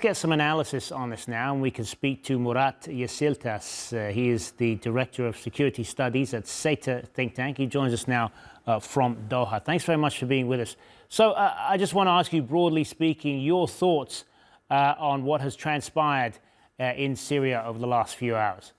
get some analysis on this now, and we can speak to Murat Yesiltas. He is the Director of Security Studies at SETA think tank. He joins us now from Doha. Thanks very much for being with us. So I just want to ask you, broadly speaking, your thoughts on what has transpired in Syria over the last few hours.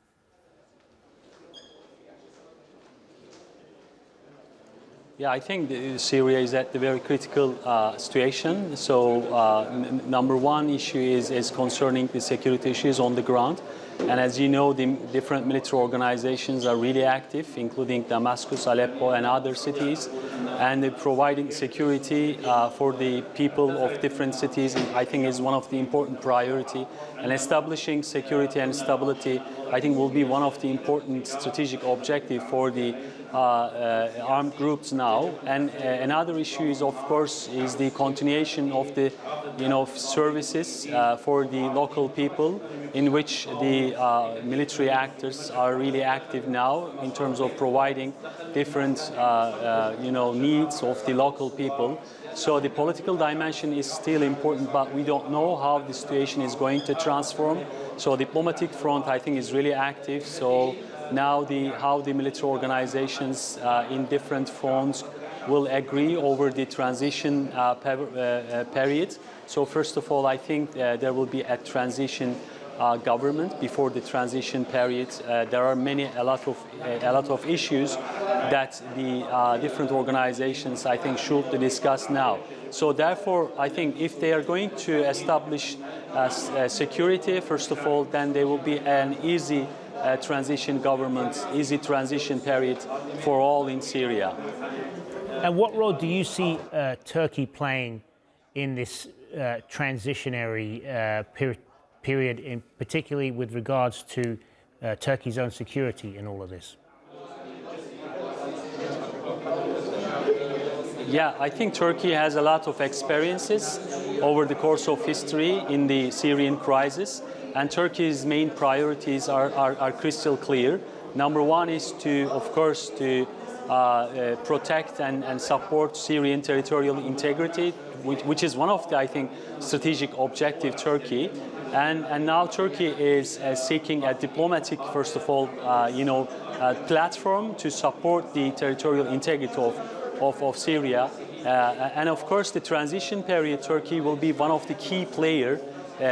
Yeah, I think Syria is at a very critical situation. So number one issue is concerning the security issues on the ground. And as you know, the different military organizations are really active, including Damascus, Aleppo, and other cities. And they're providing security for the people of different cities, I think, is one of the important priority. And establishing security and stability, I think, will be one of the important strategic objectives for the armed groups now. And another issue is, of course, is the continuation of the, services for the local people, in which the military actors are really active now in terms of providing different, needs of the local people. So the political dimension is still important, but we don't know how the situation is going to transform. So diplomatic front, I think, is really active. So now how the military organizations in different fronts will agree over the transition period. So first of all, I think there will be a transition government before the transition period. There are a lot of issues that the different organizations, I think, should discuss now. So therefore, I think if they are going to establish security, first of all, then there will be an easy transition government, easy transition period for all in Syria. And what role do you see Turkey playing in this transitionary period, particularly with regards to Turkey's own security in all of this? Yeah, I think Turkey has a lot of experiences over the course of history in the Syrian crisis, and Turkey's main priorities are crystal clear. Number one is to, of course, to protect and support Syrian territorial integrity, which is one of the, I think, strategic objective Turkey. And now Turkey is seeking a diplomatic, first of all, platform to support the territorial integrity of Syria. And of course, the transition period, Turkey will be one of the key players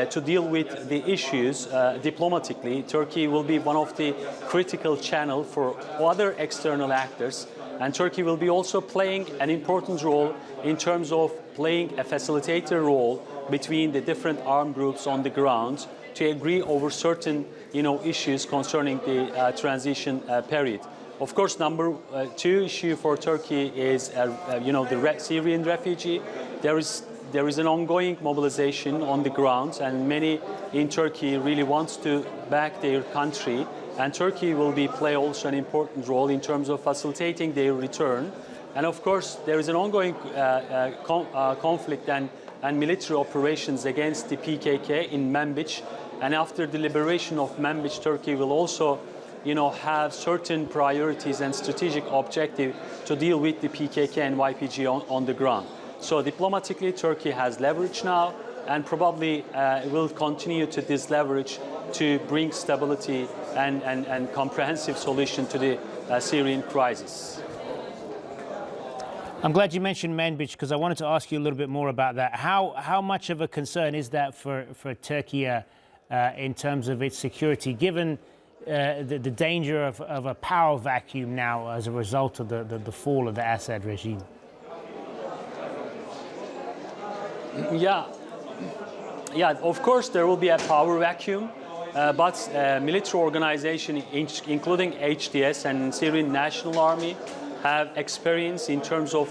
to deal with the issues diplomatically. Turkey will be one of the critical channels for other external actors. And Turkey will be also playing an important role in terms of playing a facilitator role between the different armed groups on the ground to agree over certain issues concerning the transition period. Of course, number two issue for Turkey is the Syrian refugee. There is an ongoing mobilization on the ground, and many in Turkey really want to back their country. And Turkey will play also an important role in terms of facilitating their return. And of course, there is an ongoing conflict and military operations against the PKK in Manbij. And after the liberation of Manbij, Turkey will also have certain priorities and strategic objectives to deal with the PKK and YPG on the ground. So diplomatically, Turkey has leverage now, and probably will continue to this leverage to bring stability and comprehensive solution to the Syrian crisis. I'm glad you mentioned Manbij, because I wanted to ask you a little bit more about that. How much of a concern is that for Turkey in terms of its security, given the danger of a power vacuum now as a result of the fall of the Assad regime? Yeah, of course there will be a power vacuum, but military organizations, including HDS and Syrian National Army, have experience in terms of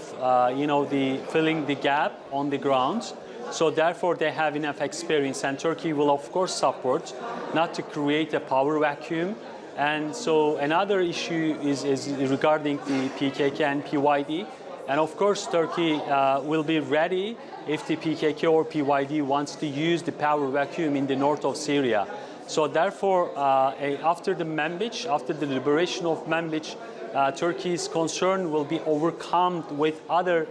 filling the gap on the ground. So therefore they have enough experience, and Turkey will of course support not to create a power vacuum. And so another issue is regarding the PKK and PYD. And of course, Turkey will be ready if the PKK or PYD wants to use the power vacuum in the north of Syria. So therefore, after the liberation of Manbij, Turkey's concern will be overcome with other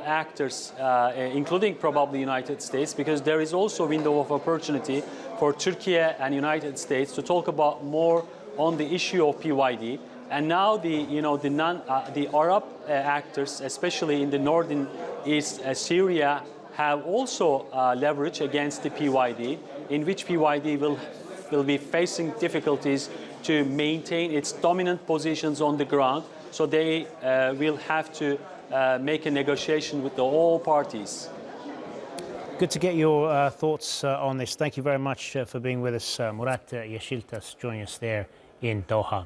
actors, including probably United States, because there is also a window of opportunity for Turkey and United States to talk about more on the issue of PYD. And now the Arab actors, especially in the northern east Syria, have also leverage against the PYD, in which PYD will be facing difficulties to maintain its dominant positions on the ground. So they will have to make a negotiation with all parties. Good to get your thoughts on this. Thank you very much for being with us, Murat Yesiltas, joining us there in Doha.